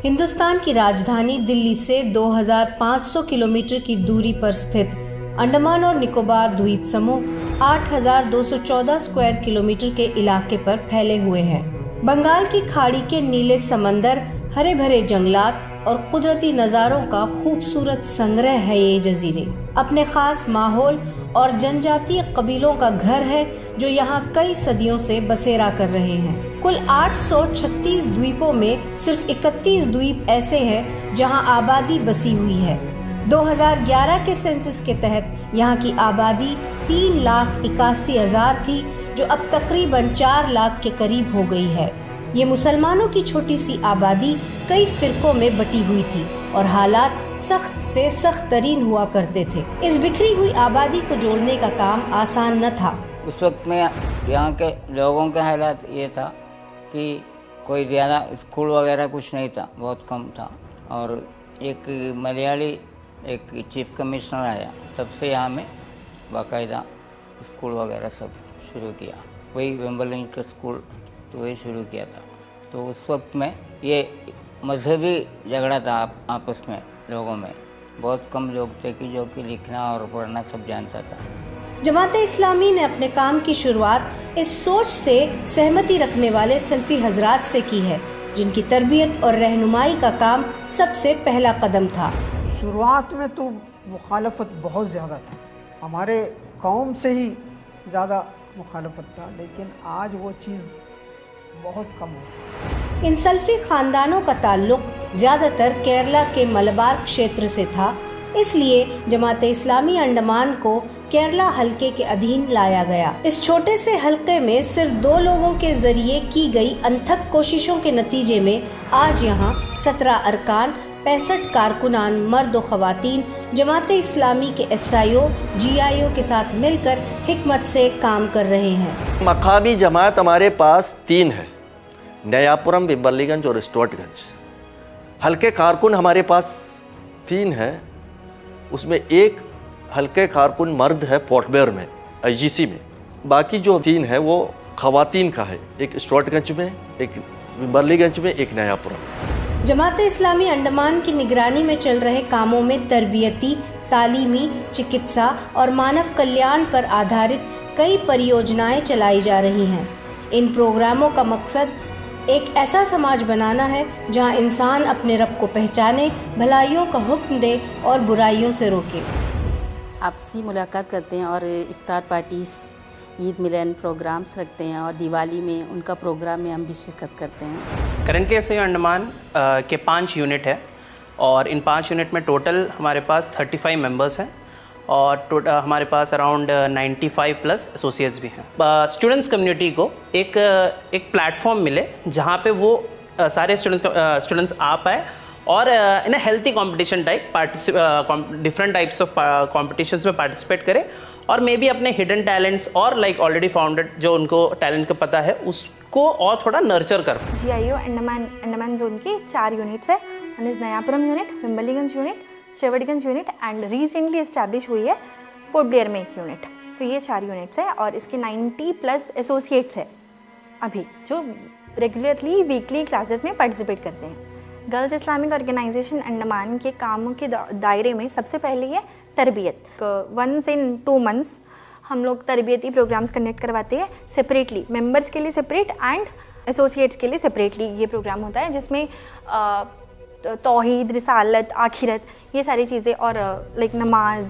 हिंदुस्तान की राजधानी दिल्ली से 2500 किलोमीटर की दूरी पर स्थित अंडमान और निकोबार द्वीप समूह 8214 स्क्वायर किलोमीटर के इलाके पर फैले हुए हैं। बंगाल की खाड़ी के नीले समंदर, हरे भरे जंगलात और कुदरती नज़ारों का खूबसूरत संग्रह है ये जजीरे। अपने खास माहौल और जनजातीय कबीलों का घर है जो यहाँ कई सदियों से बसेरा कर रहे हैं। कुल 836 द्वीपों में सिर्फ 31 द्वीप ऐसे हैं जहाँ आबादी बसी हुई है। 2011 के सेंसस के तहत यहाँ की आबादी 3,81,000 थी, जो अब तकरीबन 4 लाख के करीब हो गई है। ये मुसलमानों की छोटी सी आबादी कई फिरकों में बटी हुई थी और हालात सख्त से सख्त तरीन हुआ करते थे। इस बिखरी हुई आबादी को जोड़ने का काम आसान न था। उस वक्त में यहाँ के लोगों का हालात ये था कि कोई ज़्यादा स्कूल वगैरह कुछ नहीं था, बहुत कम था। और एक मलयाली एक चीफ कमिश्नर आया, तब से यहाँ में बाकायदा स्कूल वगैरह सब शुरू किया। वही वेम्बलिंग का स्कूल तो वही शुरू किया था। तो उस वक्त में ये मजहबी झगड़ा था आपस में लोगों में। बहुत कम लोग थे कि जो कि लिखना और पढ़ना सब जानता था। जमाते इस्लामी ने अपने काम की शुरुआत इस सोच से सहमति रखने वाले सल्फी हजरात से की है, जिनकी तरबियत और रहनुमाई का काम सबसे पहला कदम था। शुरुआत में तो मुखालफत बहुत ज़्यादा था, हमारे कौम से ही ज़्यादा मुखालफत था, लेकिन आज वो चीज़ बहुत कम हो चुकी। इन सल्फी खानदानों का ताल्लुक ज्यादातर केरला के मलबार क्षेत्र से था, इसलिए जमाते इस्लामी अंडमान को केरला हलके के अधीन लाया गया। इस छोटे से हलके में सिर्फ 2 लोगों के जरिए की गई अनथक कोशिशों के नतीजे में आज यहाँ 17 अरकान, 65 कारकुनान मर्द और खवातीन जमाते इस्लामी के SIO, GIO के साथ मिलकर हिकमत से काम कर रहे हैं। मकामी जमात हमारे पास 3 है, नयापुरम, विम्बलीगंज और स्टुअर्टगंज। हल्के कारकुन हमारे पास 3 है, उसमें एक हल्के कारकुन मर्द है पोर्टब्लेयर में, IGC में। बाकी जो 3 है वो खवातीन का है, एक स्टुअर्टगंज में, एक विम्बलीगंज में, एक नयापुरम। जमाते इस्लामी अंडमान की निगरानी में चल रहे कामों में तरबियती, तालीमी, चिकित्सा और मानव कल्याण पर आधारित कई परियोजनाएं चलाई जा रही हैं। इन प्रोग्रामों का मकसद एक ऐसा समाज बनाना है जहां इंसान अपने रब को पहचाने, भलाइयों का हुक्म दे और बुराइयों से रोके। आपसी मुलाकात करते हैं और इफ्तार पार्टीज़, ईद मिलन प्रोग्राम्स रखते हैं और दिवाली में उनका प्रोग्राम में हम भी शिरकत करते हैं। करंटली SIO अंडमान के 5 यूनिट है और इन 5 यूनिट में टोटल हमारे पास 35 मेंबर्स हैं और हमारे पास अराउंड 95 प्लस एसोसिएट्स भी हैं। स्टूडेंट्स कम्युनिटी को एक प्लेटफॉर्म मिले जहाँ पे वो सारे स्टूडेंट्स आ पाए और in a healthy competition type different types of competitions में पार्टिसिपेट करें और मे बी अपने हिडन टैलेंट्स और लाइक ऑलरेडी फाउंडेड जो उनको टैलेंट का पता है उसको और थोड़ा नर्चर कर। GIO अंडमान जोन की 4 यूनिट्स है। One is Nayapuram unit, Wimbliganj unit, Stuartganj unit and recently establish हुई है पोर्ट ब्लेयर में एक यूनिट। तो ये 4 यूनिट्स है और इसके 90 प्लस एसोसिएट्स है अभी, जो रेगुलरली वीकली क्लासेस में पार्टिसिपेट करते हैं। गर्ल्स इस्लामिक ऑर्गेनाइजेशन अंडमान के कामों के दायरे में सबसे पहले है तरबियत। 1 in 2 months हम लोग तरबियती प्रोग्राम्स कंडक्ट करवाते हैं सेपरेटली, मेंबर्स के लिए सेपरेट एंड एसोसिएट्स के लिए सेपरेटली। ये प्रोग्राम होता है जिसमें तौहीद, रिसालत, आखिरत, ये सारी चीज़ें और लाइक नमाज,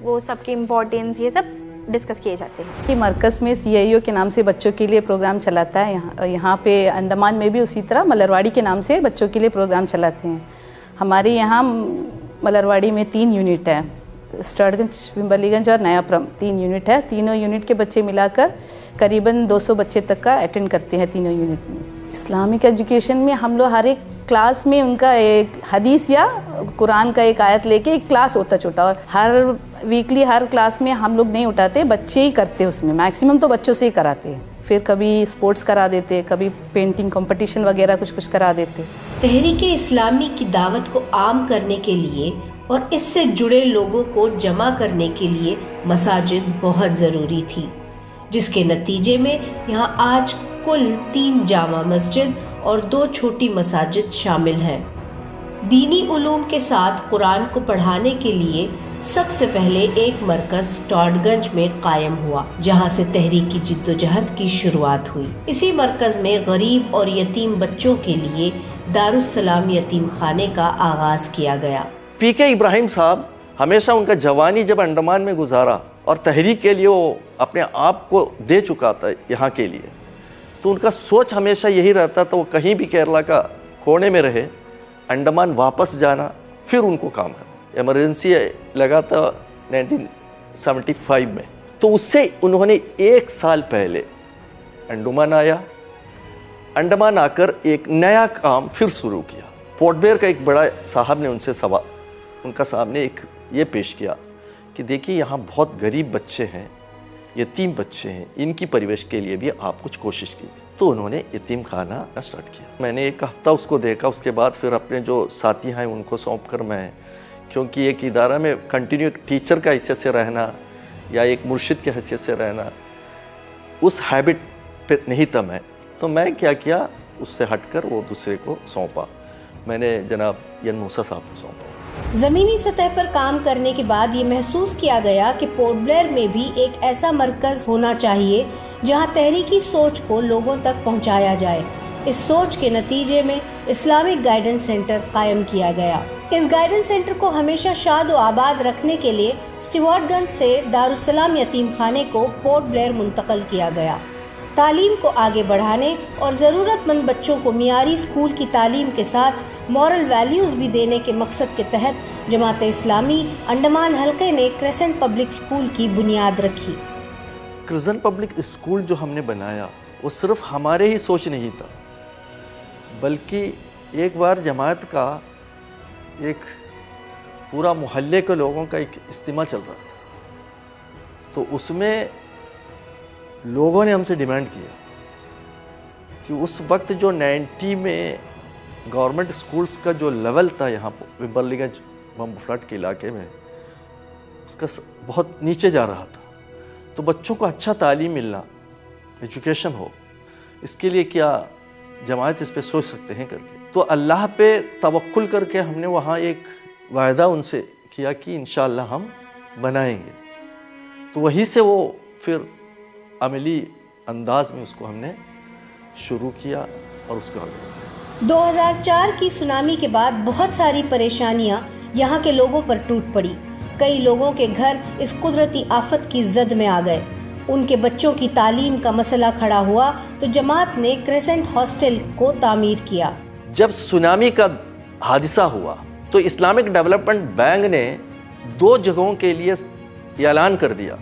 वो सब की इम्पोर्टेंस, ये सब डिस्कस किए जाते हैं। कि मरकज़ में CIO के नाम से बच्चों के लिए प्रोग्राम चलाता है। यहाँ पे अंडमान में भी उसी तरह मलरवाड़ी के नाम से बच्चों के लिए प्रोग्राम चलाते हैं। हमारे यहाँ मलरवाड़ी में 3 यूनिट है, स्टुअर्टगंज, विम्बलीगंज और नयापुरम 3 यूनिट है। तीनों यूनिट के बच्चे मिलाकर करीबन 200 बच्चे तक का अटेंड करते हैं तीनों यूनिट में। इस्लामिक एजुकेशन में हम लोग हर एक क्लास में उनका एक हदीस या कुरान का एक आयत लेके एक क्लास होता छोटा, और हर वीकली हर क्लास में हम लोग नहीं उठाते, बच्चे ही करते, उसमें मैक्सिमम तो बच्चों से ही कराते हैं। फिर कभी स्पोर्ट्स करा देते, कभी पेंटिंग कंपटीशन वगैरह कुछ करा देते। तहरीके इस्लामी की दावत को आम करने के लिए और इससे जुड़े लोगों को जमा करने के लिए मसाजिद बहुत ज़रूरी थी, जिसके नतीजे में यहाँ आज कुल 3 जामा मस्जिद और 2 छोटी मसाजिद शामिल हैं। दीनी उलूम के साथ कुरान को पढ़ाने के लिए सबसे पहले एक मरकज टॉडगंज में कायम हुआ, जहां से तहरीकी जिद्दोजहद की शुरुआत हुई। इसी मरकज में गरीब और यतीम बच्चों के लिए दारुस्सलाम यतीम खाने का आगाज किया गया। पीके इब्राहिम साहब हमेशा उनका जवानी जब अंडमान में गुजारा और तहरीक के लिए वो अपने आप को दे चुका था यहाँ के लिए, तो उनका सोच हमेशा यही रहता था वो कहीं भी केरला का कोने में रहे, अंडमान वापस जाना, फिर उनको काम करना। इमरजेंसी लगा था 1975 में, तो उससे उन्होंने 1 साल पहले अंडमान आया। अंडमान आकर एक नया काम फिर शुरू किया। पोर्ट ब्लेयर का एक बड़ा साहब ने उनसे उनका सामने एक ये पेश किया कि देखिए यहाँ बहुत गरीब बच्चे हैं, यतीम बच्चे हैं, इनकी परिवेश के लिए भी आप कुछ कोशिश कीजिए। तो उन्होंने यतीम खाना स्टार्ट किया। मैंने 1 हफ्ता उसको देखा, उसके बाद फिर अपने जो साथी हैं उनको सौंप कर मैं, क्योंकि एक इदारा में कंटिन्यू टीचर का हैसियत से रहना या एक मुर्शिद के हैसियत से रहना, उस हैबिट पे नहीं था मैं। तो मैं क्या किया, उससे हटकर वो दूसरे को सौंपा। मैंने जनाब यन मूसा साहब को सौंपा। जमीनी सतह पर काम करने के बाद ये महसूस किया गया कि पोर्ट ब्लेयर में भी एक ऐसा मरकज होना चाहिए जहां तहरीकी सोच को लोगों तक पहुंचाया जाए। इस सोच के नतीजे में इस्लामिक गाइडेंस सेंटर कायम किया गया। इस गाइडेंस सेंटर को हमेशा शाद व आबाद रखने के लिए स्टीवर्टगंज से दारुस्सलाम यतीम खाने को पोर्ट ब्लेयर मुंतकिल किया गया। तालीम को आगे बढ़ाने और ज़रूरतमंद बच्चों को मियारी स्कूल की तालीम के साथ मॉरल वैल्यूज़ भी देने के मकसद के तहत जमात-ए इस्लामी अंडमान हल्के ने क्रेसेंट पब्लिक स्कूल की बुनियाद रखी। क्रेसेंट पब्लिक स्कूल जो हमने बनाया वो सिर्फ हमारे ही सोच नहीं था, बल्कि एक बार जमात का एक पूरा मोहल्ले के लोगों का एक इज्तिमा चल रहा था। तो उसमें लोगों ने हमसे डिमांड किया कि उस वक्त जो 90 में गवर्नमेंट स्कूल्स का जो लेवल था यहाँ पर विम्बरलीगंज बम फ्लड के इलाके में, उसका बहुत नीचे जा रहा था। तो बच्चों को अच्छा तालीम मिलना, एजुकेशन हो, इसके लिए क्या जमात इस पे सोच सकते हैं करके, तो अल्लाह पे तवक्कुल करके हमने वहाँ एक वायदा उनसे किया कि इंशाअल्लाह हम बनाएंगे। तो वहीं से वो फिर अमली अंदाज में उसको हमने शुरू किया और उसको आगे बढ़ाया। 2004 की सुनामी के बाद बहुत सारी परेशानियां यहाँ के लोगों पर टूट पड़ी। कई लोगों के घर इस कुदरती आफत की जद में आ गए। उनके बच्चों की तालीम का मसला खड़ा हुआ तो जमात ने क्रेसेंट हॉस्टल को तामीर किया। जब सुनामी का हादसा हुआ तो इस्लामिक डेवलपमेंट बैंक ने 2 जगहों के लिए ऐलान कर दिया।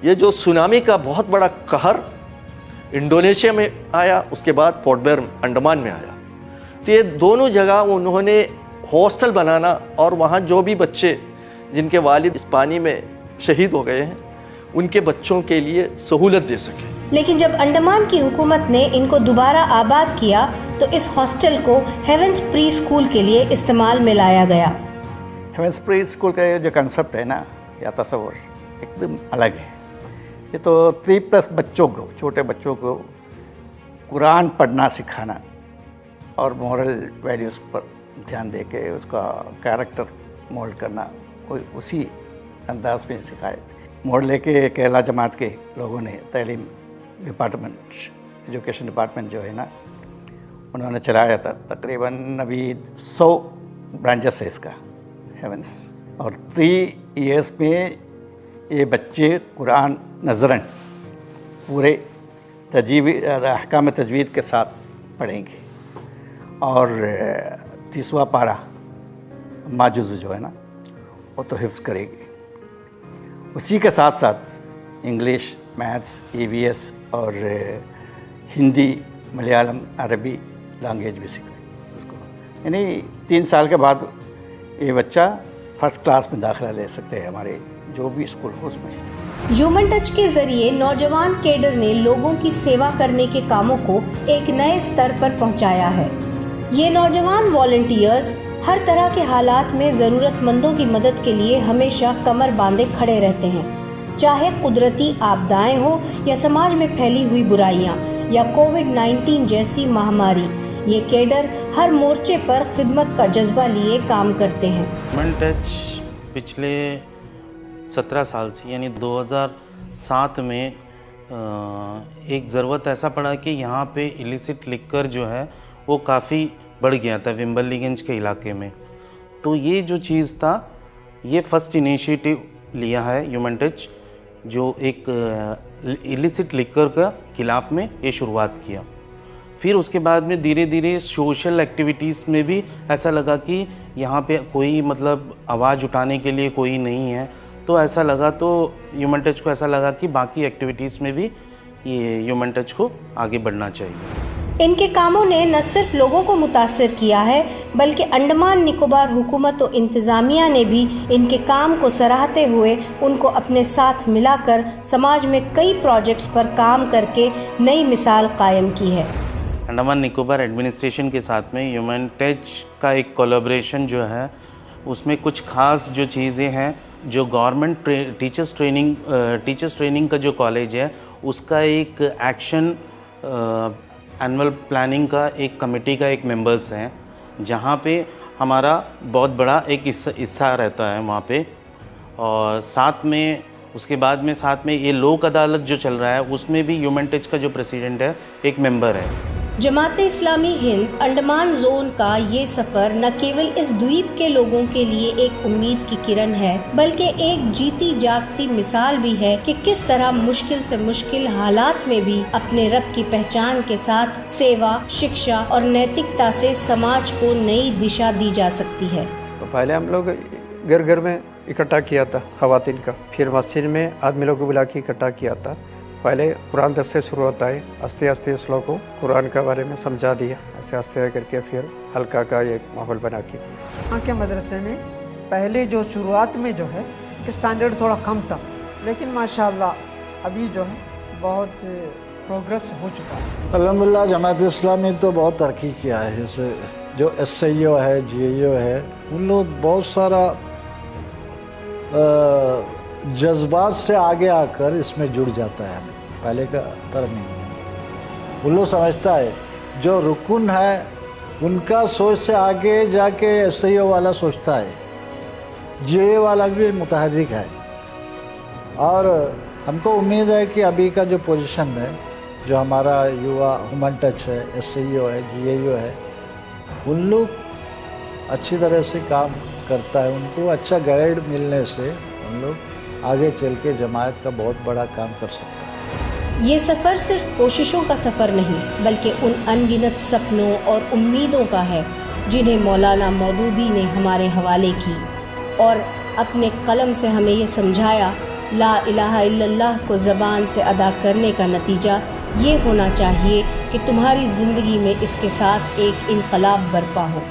ये जो सुनामी का बहुत बड़ा कहर इंडोनेशिया में आया, उसके बाद पोर्ट ब्लेयर अंडमान में आया, तो ये दोनों जगह उन्होंने हॉस्टल बनाना और वहाँ जो भी बच्चे जिनके वालिद इस पानी में शहीद हो गए हैं उनके बच्चों के लिए सहूलत दे सके। लेकिन जब अंडमान की हुकूमत ने इनको दोबारा आबाद किया तो इस हॉस्टल को हेवेंस प्री स्कूल के लिए इस्तेमाल में लाया गया। हेवेंस प्री स्कूल का जो कंसेप्ट है ना, या तस्वर एकदम अलग है। ये तो 3+ बच्चों को, छोटे बच्चों को कुरान पढ़ना सिखाना और मॉरल वैल्यूज़ पर ध्यान दे के उसका कैरेक्टर मोल्ड करना, उसी अंदाज में सिखाए। मोड़ लेके केरला जमात के लोगों ने तालीम डिपार्टमेंट, एजुकेशन डिपार्टमेंट जो है ना, उन्होंने चलाया था। तकरीबन अभी 100 ब्रांचेस है इसका हेवेंस, और 3 इयर्स में ये बच्चे कुरान नज़रन पूरे अहकाम तजवीद के साथ पढ़ेंगे और 30वां पारा माजुज़ जो है ना वो तो हिफ्ज़ करेंगे। उसी के साथ साथ इंग्लिश, मैथ्स, EVS और हिंदी, मलयालम, अरबी लैंग्वेज भी सीखें उसको। यानी 3 साल के बाद ये बच्चा फर्स्ट क्लास में दाखिला ले सकते हैं हमारे जो भी स्कूल हो उसमें। ह्यूमन टच के जरिए नौजवान केडर ने लोगों की सेवा करने के कामों को एक नए स्तर पर पहुंचाया है। ये नौजवान वॉलंटियर्स हर तरह के हालात में ज़रूरतमंदों की मदद के लिए हमेशा कमर बांधे खड़े रहते हैं। चाहे कुदरती आपदाएं हो या समाज में फैली हुई बुराइयां या कोविड-19 जैसी महामारी, ये कैडर हर मोर्चे पर खिदमत का जज्बा लिए काम करते हैं। ह्यूमन टच पिछले 17 साल से यानी 2007 में एक ज़रूरत ऐसा पड़ा कि यहाँ पे इलिसिट लिकर जो है वो काफ़ी बढ़ गया था विम्बलीगंज के इलाके में। तो ये जो चीज़ था, ये फर्स्ट इनिशिएटिव लिया है ह्यूमन टच, जो एक इलिसिट लिकर का खिलाफ में ये शुरुआत किया। फिर उसके बाद में धीरे धीरे सोशल एक्टिविटीज़ में भी ऐसा लगा कि यहाँ पे कोई मतलब आवाज़ उठाने के लिए कोई नहीं है, तो ऐसा लगा, तो ह्यूमन टच को ऐसा लगा कि बाकी एक्टिविटीज़ में भी ये ह्यूमन टच को आगे बढ़ना चाहिए। इनके कामों ने न सिर्फ लोगों को मुतासिर किया है, बल्कि अंडमान निकोबार हुकूमत और इंतज़ामिया ने भी इनके काम को सराहते हुए उनको अपने साथ मिलाकर समाज में कई प्रोजेक्ट्स पर काम करके नई मिसाल कायम की है। अंडमान निकोबार एडमिनिस्ट्रेशन के साथ में ह्यूमन टच का एक कोलैबोरेशन जो है, उसमें कुछ खास जो चीज़ें हैं, जो गवर्नमेंट टीचर्स ट्रेनिंग का जो कॉलेज है, उसका एक एक्शन एनुअल प्लानिंग का एक कमेटी का एक मेंबर्स हैं, जहाँ पे हमारा बहुत बड़ा एक हिस्सा रहता है वहाँ पे। और साथ में उसके बाद में साथ में ये लोक अदालत जो चल रहा है, उसमें भी ह्यूमन टच का जो प्रेसिडेंट है एक मेंबर है। जमाते इस्लामी हिंद अंडमान जोन का ये सफ़र न केवल इस द्वीप के लोगों के लिए एक उम्मीद की किरण है, बल्कि एक जीती जागती मिसाल भी है कि किस तरह मुश्किल से मुश्किल हालात में भी अपने रब की पहचान के साथ सेवा, शिक्षा और नैतिकता से समाज को नई दिशा दी जा सकती है। तो पहले हम लोग घर घर में इकट्ठा किया था ख़वातीन का, फिर मस्जिद में आदमी लोग को बुला के इकट्ठा किया था। पहले कुरान 10 से शुरू होता है, आस्ते आस्ते इस लोगों को कुरान के बारे में समझा दिया, ऐसे आस्ते करके फिर हल्का का एक माहौल बना के। यहाँ के मदरसे में पहले जो शुरुआत में जो है कि स्टैंडर्ड थोड़ा कम था, लेकिन माशाल्लाह अभी जो है बहुत प्रोग्रेस हो चुका है। अल्हम्दुलिल्लाह जमात इस्लामी तो बहुत तरक्की किया है। जैसे जो SIO है, GIO है, उन लोग बहुत सारा जज्बात से आगे आकर इसमें जुड़ जाता है, पहले का तरह नहीं। उन लोग समझता है जो रुकन है उनका सोच से आगे जाके SIO वाला सोचता है, GIO वाला भी मुतहर्रिक है। और हमको उम्मीद है कि अभी का जो पोजीशन है, जो हमारा युवा ह्यूमन टच है, SIO है, GIO है, उन लोग अच्छी तरह से काम करता है। उनको अच्छा गाइड मिलने से उन लोग आगे चल के जमात का बहुत बड़ा काम कर सकता है। ये सफ़र सिर्फ कोशिशों का सफ़र नहीं, बल्कि उन अनगिनत सपनों और उम्मीदों का है जिन्हें मौलाना मौदूदी ने हमारे हवाले की और अपने कलम से हमें ये समझाया, ला इलाहा इल्लल्लाह को ज़बान से अदा करने का नतीजा ये होना चाहिए कि तुम्हारी ज़िंदगी में इसके साथ एक इनकलाब बरपा हो।